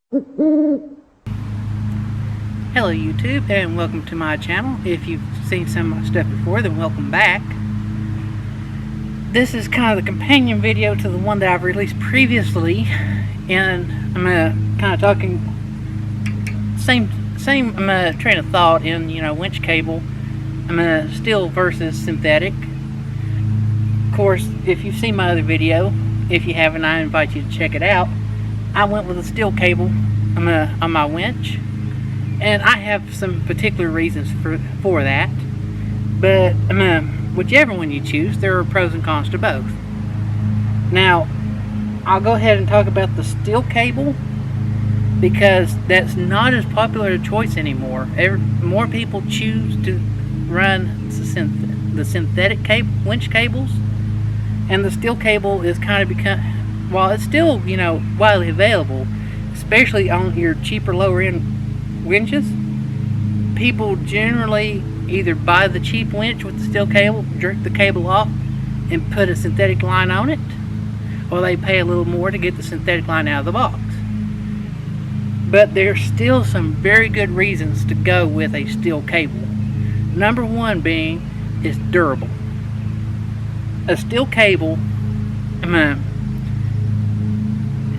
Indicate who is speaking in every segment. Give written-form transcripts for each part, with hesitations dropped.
Speaker 1: Hello YouTube, and welcome to my channel. If you've seen some of my stuff before, then welcome back. This is kind of the companion video to the one that I've released previously, and I'm kind of talking same train of thought in winch cable. Steel versus synthetic. Of course, if you've seen my other video, if you haven't, I invite you to check it out. I went with a steel cable on my winch, and I have some particular reasons for that. But whichever one you choose, there are pros and cons to both. Now, I'll go ahead and talk about the steel cable because that's not as popular a choice anymore. More people choose to run the synthetic winch cables, and the steel cable is kind of become, while it's still widely available, especially on your cheaper lower end winches, people generally either buy the cheap winch with the steel cable, jerk the cable off, and put a synthetic line on it, or they pay a little more to get the synthetic line out of the box. But there's still some very good reasons to go with a steel cable. Number one being it's durable. A steel cable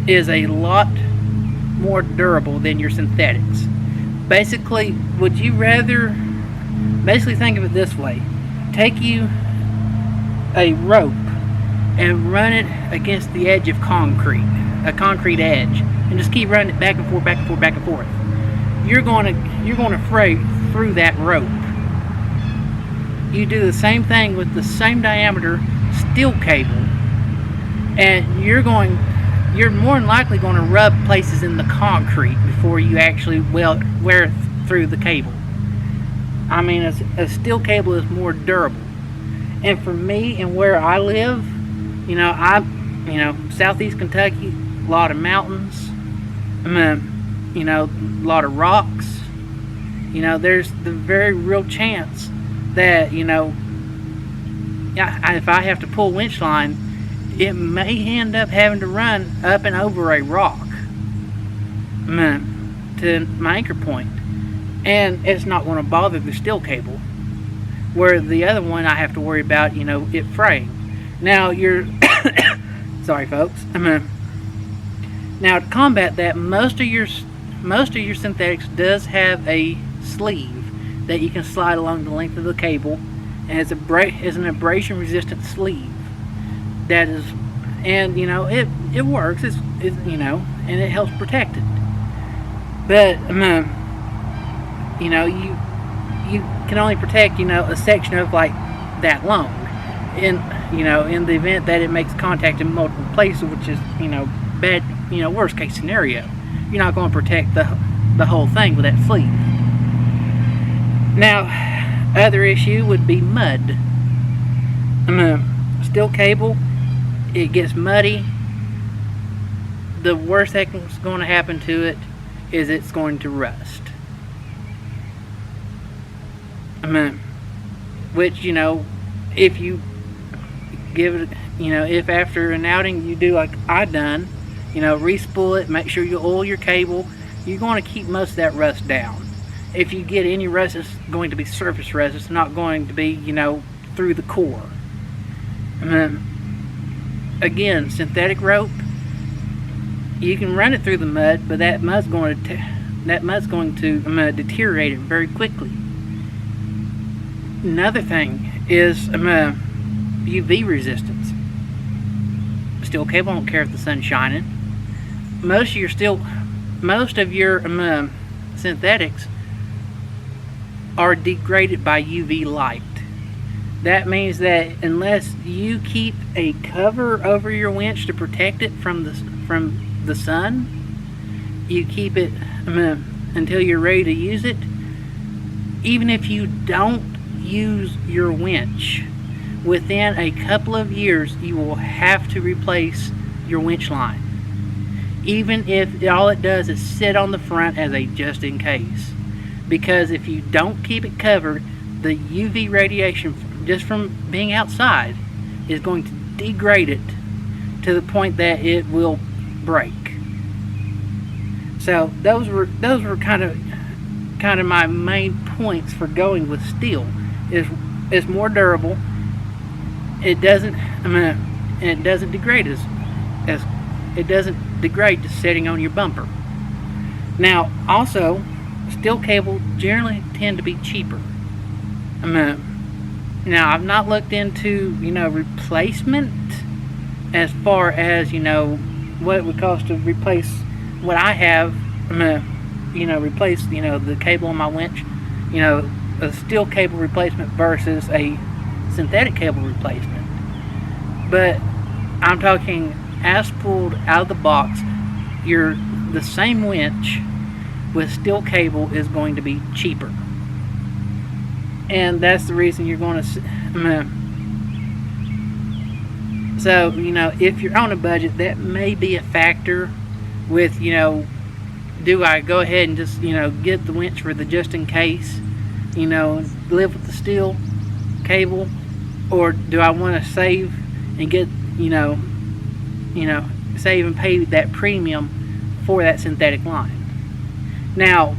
Speaker 1: is a lot more durable than your synthetics. Basically, would you rather, think of it this way: take you a rope and run it against the edge of a concrete edge, and just keep running it back and forth, back and forth, back and forth. You're going to fray through that rope. You do the same thing with the same diameter steel cable, and you're more than likely going to rub places in the concrete before you actually wear through the cable. I mean, a steel cable is more durable. And for me and where I live, southeast Kentucky, a lot of mountains, a lot of rocks. There's the very real chance that if I have to pull winch line, it may end up having to run up and over a rock to my anchor point, and it's not going to bother the steel cable, where the other one I have to worry about it fraying. Now sorry folks, now to combat that, most of your synthetics does have a sleeve that you can slide along the length of the cable, and it's an abrasion resistant sleeve. That is, and it works. It's and it helps protect it. But you can only protect a section of like that long. In the event that it makes contact in multiple places, which is bad, worst case scenario, you're not going to protect the whole thing with that sleeve. Now, other issue would be mud. Steel cable, it gets muddy. The worst thing that's going to happen to it is it's going to rust. Which, if you give it, if after an outing you do like I done, re-spool it, make sure you oil your cable, you're going to keep most of that rust down. If you get any rust, it's going to be surface rust. It's not going to be, through the core. Again, synthetic rope, you can run it through the mud, but that mud's going to deteriorate it very quickly. Another thing is UV resistance. Steel cable don't care if the sun's shining. Most of your synthetics are degraded by UV light. That means that unless you keep a cover over your winch to protect it from the sun, you keep it until you're ready to use it. Even if you don't use your winch, within a couple of years you will have to replace your winch line, even if all it does is sit on the front as a just in case. Because if you don't keep it covered, the UV radiation just from being outside is going to degrade it to the point that it will break. So those were kind of my main points for going with steel. It's more durable. It doesn't it doesn't degrade as it doesn't degrade just sitting on your bumper. Now also, steel cable generally tend to be cheaper. Now I've not looked into replacement as far as what it would cost to replace what I have. Replace the cable on my winch, a steel cable replacement versus a synthetic cable replacement. But I'm talking as pulled out of the box, the same winch with steel cable is going to be cheaper, and that's the reason you're going to. So if you're on a budget, that may be a factor with do I go ahead and just get the winch for the just in case, live with the steel cable, or do I want to save and get save and pay that premium for that synthetic line? Now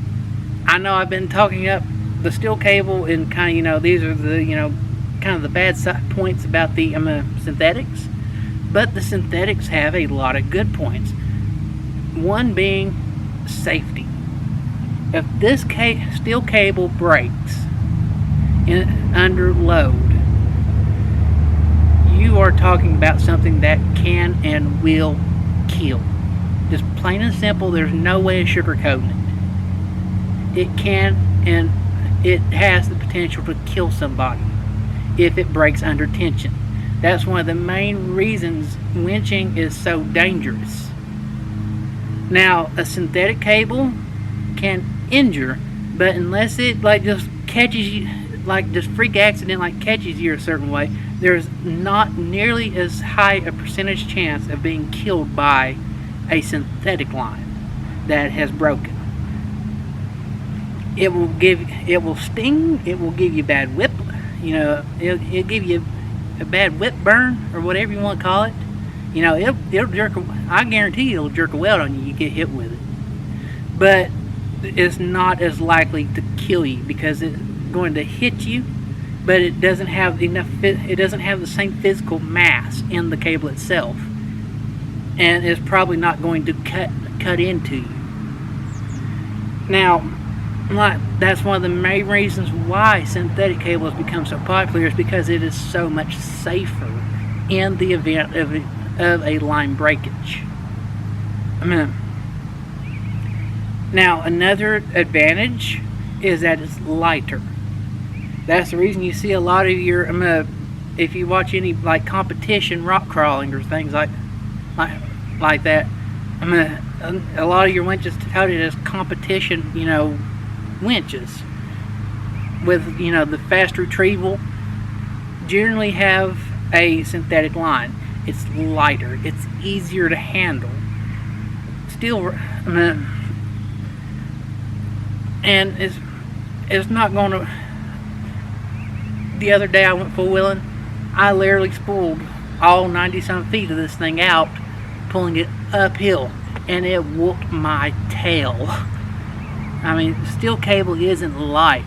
Speaker 1: I know I've been talking up the steel cable, and kind of these are the kind of the bad points about the synthetics, but the synthetics have a lot of good points. One being safety. If this steel cable breaks under load, you are talking about something that can and will kill. Just plain and simple, there's no way of sugarcoating it. It can, and it has the potential to kill somebody if it breaks under tension. That's one of the main reasons winching is so dangerous. Now, a synthetic cable can injure, but unless it just catches you, just freak accident catches you a certain way, there's not nearly as high a percentage chance of being killed by a synthetic line that has broken. It will sting, it will give you bad whip, it'll give you a bad whip burn, or whatever you want to call it. It'll jerk. I guarantee it'll jerk a weld on you. You get hit with it, but it's not as likely to kill you because it's going to hit you, but it doesn't have enough. It doesn't have the same physical mass in the cable itself, and it's probably not going to cut into you. Now, that's one of the main reasons why synthetic cable has become so popular, is because it is so much safer in the event of a line breakage. Now, another advantage is that it's lighter. That's the reason you see a lot of your if you watch any competition rock crawling or things like that, a lot of your winches touted as competition winches with the fast retrieval generally have a synthetic line. It's lighter, it's easier to handle. Still, and it's not going to. The other day I went full wheeling. I literally spooled all 90-some feet of this thing out, pulling it uphill, and it whooped my tail. Steel cable isn't light,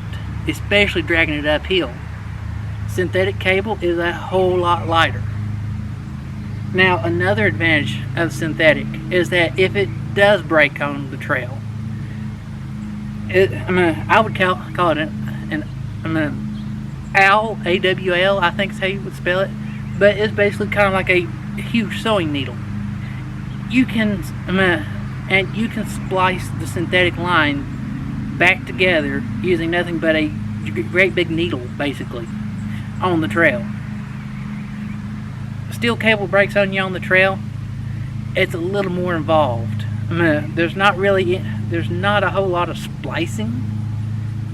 Speaker 1: especially dragging it uphill. Synthetic cable is a whole lot lighter. Now, another advantage of synthetic is that if it does break on the trail, I would call it an AWL, A-W-L, I think is how you would spell it, but it's basically kind of like a huge sewing needle. You can splice the synthetic line back together using nothing but a great big needle, basically, on the trail. Steel cable breaks on you on the trail, it's a little more involved. There's not a whole lot of splicing.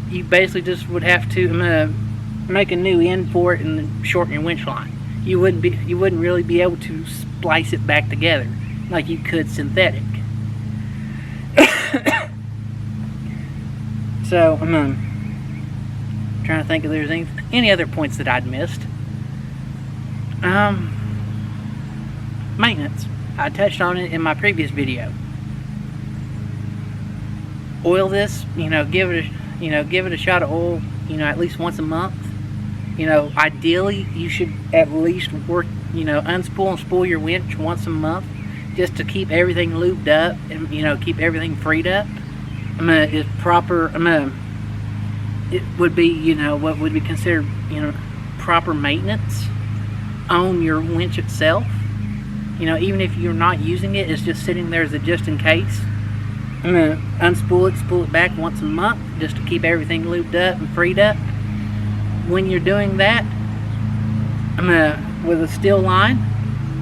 Speaker 1: You basically just would have to make a new end for it and shorten your winch line. You wouldn't really be able to splice it back together like you could synthetic. So I'm trying to think if there's any other points that I'd missed. Maintenance. I touched on it in my previous video. oil this, give it a shot of oil, at least once a month. Ideally you should at least work, unspool and spool your winch once a month, just to keep everything lubed up and keep everything freed up. It's proper. It would be what would be considered proper maintenance on your winch itself. Even if you're not using it, it's just sitting there as a just in case. I'm gonna unspool it, spool it back once a month, just to keep everything lubed up and freed up. When you're doing that, with a steel line,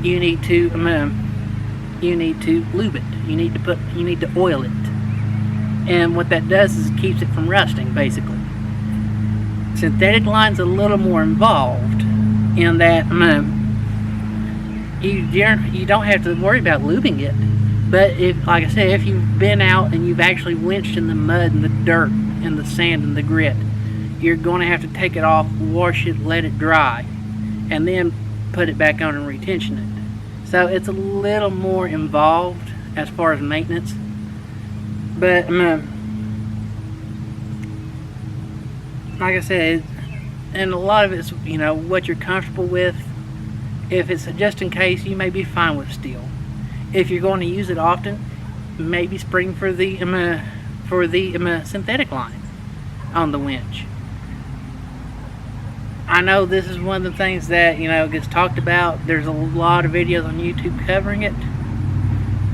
Speaker 1: you need to lube it. You need to oil it, and what that does is it keeps it from rusting, basically. Synthetic line's a little more involved in that you don't have to worry about lubing it. But like I said, if you've been out and you've actually winched in the mud and the dirt and the sand and the grit, you're going to have to take it off, wash it, let it dry, and then put it back on and retension it. So it's a little more involved as far as maintenance. But like I said, and a lot of it's what you're comfortable with. If it's just in case, you may be fine with steel. If you're going to use it often, maybe spring for the synthetic line on the winch. I know this is one of the things that gets talked about. There's a lot of videos on YouTube covering it.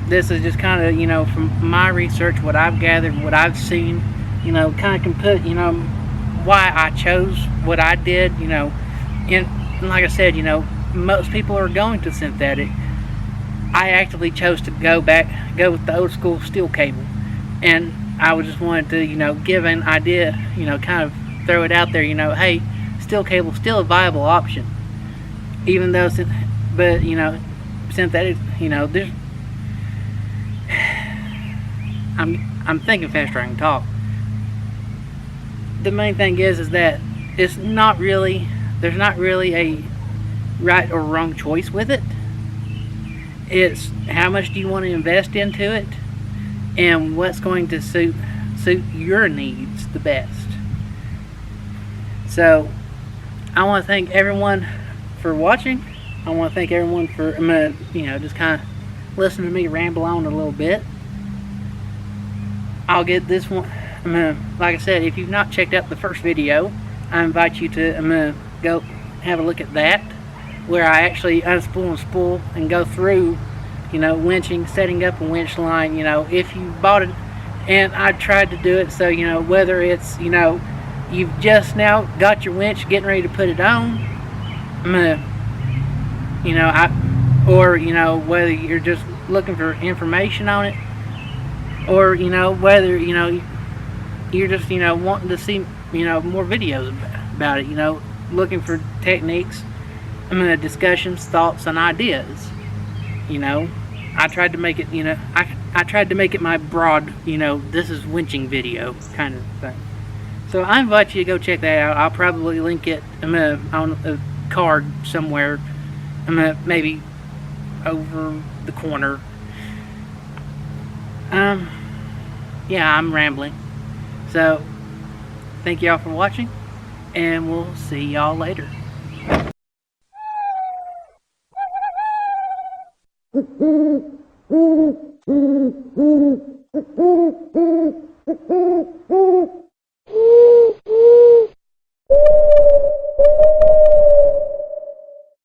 Speaker 1: This is just kind of from my research, what I've gathered, what I've seen. Kind of can put why I chose what I did. And like I said, most people are going to synthetic. I actively chose to go with the old school steel cable, and I just wanted to give an idea, kind of throw it out there, hey, steel cable still a viable option, even though synthetic, there's I'm thinking faster I can talk. The main thing is that there's not really a right or wrong choice with it. It's how much do you want to invest into it, and what's going to suit your needs the best. So I want to thank everyone for watching. I want to thank everyone for just kind of listening to me ramble on a little bit. I'll get this one. Like I said, if you've not checked out the first video, I invite you to go have a look at that, where I actually unspool and spool and go through, winching, setting up a winch line, if you bought it. And I tried to do it so, whether it's, you've just now got your winch, getting ready to put it on, or, whether you're just looking for information on it, or, whether, you're just, wanting to see, more videos about it, looking for techniques, discussions, thoughts, and ideas. I tried to make it, I tried to make it my broad, this is winching video kind of thing. So I invite you to go check that out. I'll probably link it on a card somewhere, maybe over the corner. Yeah, I'm rambling. So thank y'all for watching, and we'll see y'all later.